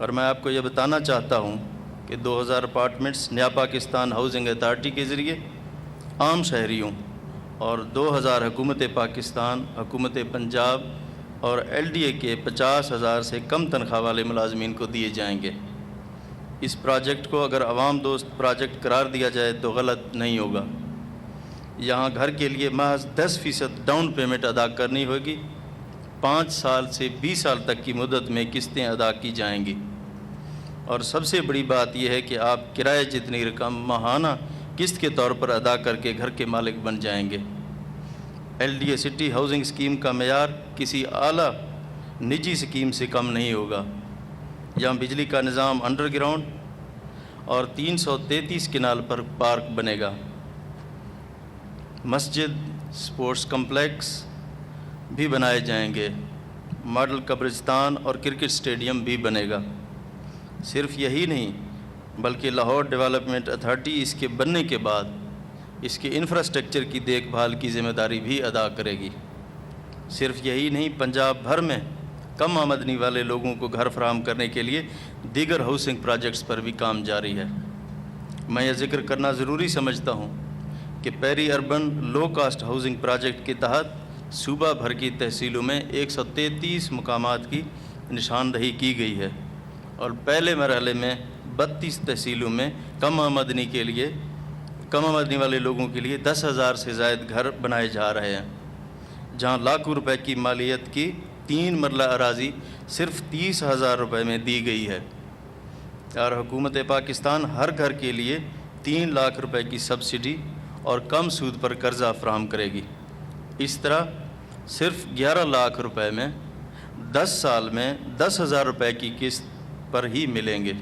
اور میں آپ کو یہ بتانا چاہتا ہوں کہ 2000 اپارٹمنٹس نیا پاکستان ہاؤسنگ اتھارٹی کے ذریعے عام شہریوں اور 2000 حکومت پاکستان، حکومت پنجاب اور LDA کے 50,000 سے کم تنخواہ والے ملازمین کو دیے جائیں گے۔ اس پروجیکٹ کو اگر عوام دوست پروجیکٹ قرار دیا جائے تو غلط نہیں ہوگا۔ یہاں گھر کے لیے محض 10% ڈاؤن پیمنٹ ادا کرنی ہوگی۔ 5 سال سے 20 سال تک کی مدت میں قسطیں ادا کی جائیں گی، اور سب سے بڑی بات یہ ہے کہ آپ کرائے جتنی رقم ماہانہ قسط کے طور پر ادا کر کے گھر کے مالک بن جائیں گے۔ LDA سٹی ہاؤسنگ اسکیم کا معیار کسی اعلیٰ نجی اسکیم سے کم نہیں ہوگا۔ یہاں بجلی کا نظام انڈر گراؤنڈ اور 333 کنال پر پارک بنے گا۔ مسجد، سپورٹس کمپلیکس بھی بنائے جائیں گے۔ ماڈل قبرستان اور کرکٹ اسٹیڈیم بھی بنے گا۔ صرف یہی نہیں بلکہ لاہور ڈیولپمنٹ اتھارٹی اس کے بننے کے بعد اس کے انفراسٹرکچر کی دیکھ بھال کی ذمہ داری بھی ادا کرے گی۔ صرف یہی نہیں، پنجاب بھر میں کم آمدنی والے لوگوں کو گھر فراہم کرنے کے لیے دیگر ہاؤسنگ پروجیکٹس پر بھی کام جاری ہے۔ میں یہ ذکر کرنا ضروری سمجھتا ہوں کہ peri urban low cost housing project کے تحت صوبہ بھر کی تحصیلوں میں 133 مقامات کی نشاندہی کی گئی ہے، اور پہلے مرحلے میں 32 تحصیلوں میں کم آمدنی والے لوگوں کے لیے 10,000 سے زائد گھر بنائے جا رہے ہیں، جہاں لاکھوں روپے کی مالیت کی 3 مرلہ اراضی صرف 30,000 روپے میں دی گئی ہے، اور حکومت پاکستان ہر گھر کے لیے 3 لاکھ روپے کی سبسڈی اور کم سود پر قرضہ فراہم کرے گی۔ اس طرح صرف 11 لاکھ روپے میں 10 سال میں 10,000 روپے کی قسط پر ہی ملیں گے۔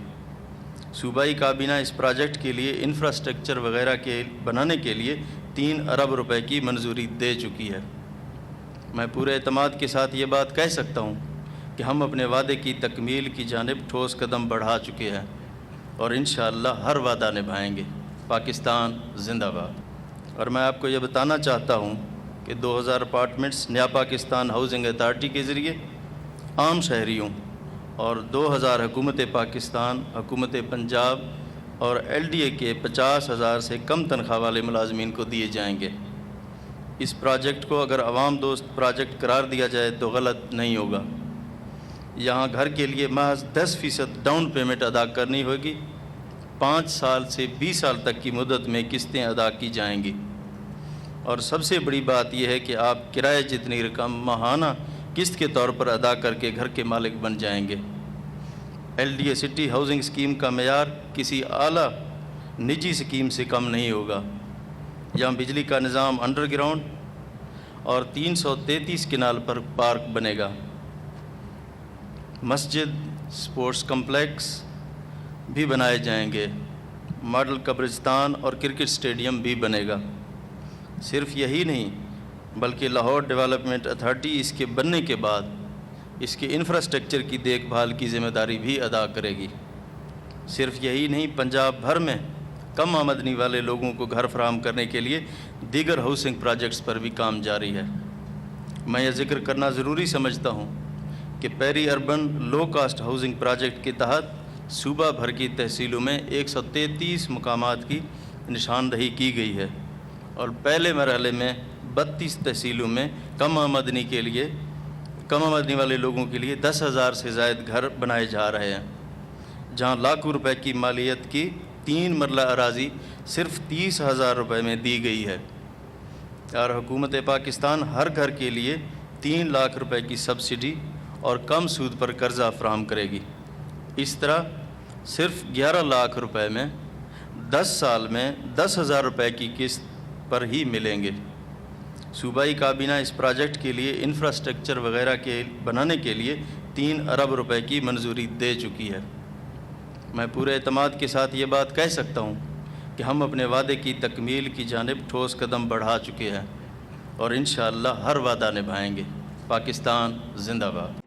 صوبائی کابینہ اس پروجیکٹ کے لیے انفراسٹرکچر وغیرہ کے بنانے کے لیے 3 ارب روپے کی منظوری دے چکی ہے۔ میں پورے اعتماد کے ساتھ یہ بات کہہ سکتا ہوں کہ ہم اپنے وعدے کی تکمیل کی جانب ٹھوس قدم بڑھا چکے ہیں، اور انشاءاللہ ہر وعدہ نبھائیں گے۔ پاکستان زندہ باد۔ اور میں آپ کو یہ بتانا چاہتا ہوں کہ 2000 اپارٹمنٹس نیا پاکستان ہاؤسنگ اتھارٹی کے ذریعے عام شہریوں اور 2000 حکومت پاکستان، حکومت پنجاب اور LDA کے 50,000 سے کم تنخواہ والے ملازمین کو دیے جائیں گے۔ اس پروجیکٹ کو اگر عوام دوست پروجیکٹ قرار دیا جائے تو غلط نہیں ہوگا۔ یہاں گھر کے لیے محض 10% ڈاؤن پیمنٹ ادا کرنی ہوگی۔ 5 سال سے 20 سال تک کی مدت میں قسطیں ادا کی جائیں گی، اور سب سے بڑی بات یہ ہے کہ آپ کرائے جتنی رقم ماہانہ قسط کے طور پر ادا کر کے گھر کے مالک بن جائیں گے۔ LDA سٹی ہاؤسنگ اسکیم کا معیار کسی اعلیٰ نجی اسکیم سے کم نہیں ہوگا۔ یہاں بجلی کا نظام انڈر گراؤنڈ اور 333 کنال پر پارک بنے گا۔ مسجد، سپورٹس کمپلیکس بھی بنائے جائیں گے۔ ماڈل قبرستان اور کرکٹ اسٹیڈیم بھی بنے گا۔ صرف یہی نہیں بلکہ لاہور ڈیولپمنٹ اتھارٹی اس کے بننے کے بعد اس کے انفراسٹرکچر کی دیکھ بھال کی ذمہ داری بھی ادا کرے گی۔ صرف یہی نہیں، پنجاب بھر میں کم آمدنی والے لوگوں کو گھر فراہم کرنے کے لیے دیگر ہاؤسنگ پروجیکٹس پر بھی کام جاری ہے۔ میں یہ ذکر کرنا ضروری سمجھتا ہوں کہ peri urban low cost housing project کے تحت صوبہ بھر کی تحصیلوں میں 133 مقامات کی نشاندہی کی گئی ہے، اور پہلے مرحلے میں 32 تحصیلوں میں کم آمدنی والے لوگوں کے لیے 10,000 سے زائد گھر بنائے جا رہے ہیں، جہاں لاکھوں روپے کی مالیت کی 3 مرلہ اراضی صرف 30,000 روپے میں دی گئی ہے، اور حکومت پاکستان ہر گھر کے لیے 3 لاکھ روپے کی سبسڈی اور کم سود پر قرضہ فراہم کرے گی۔ اس طرح صرف 11 لاکھ روپے میں 10 سال میں 10,000 روپے کی قسط پر ہی ملیں گے۔ صوبائی کابینہ اس پروجیکٹ کے لیے انفراسٹرکچر وغیرہ کے بنانے کے لیے 3 ارب روپے کی منظوری دے چکی ہے۔ میں پورے اعتماد کے ساتھ یہ بات کہہ سکتا ہوں کہ ہم اپنے وعدے کی تکمیل کی جانب ٹھوس قدم بڑھا چکے ہیں، اور انشاءاللہ ہر وعدہ نبھائیں گے۔ پاکستان زندہ باد۔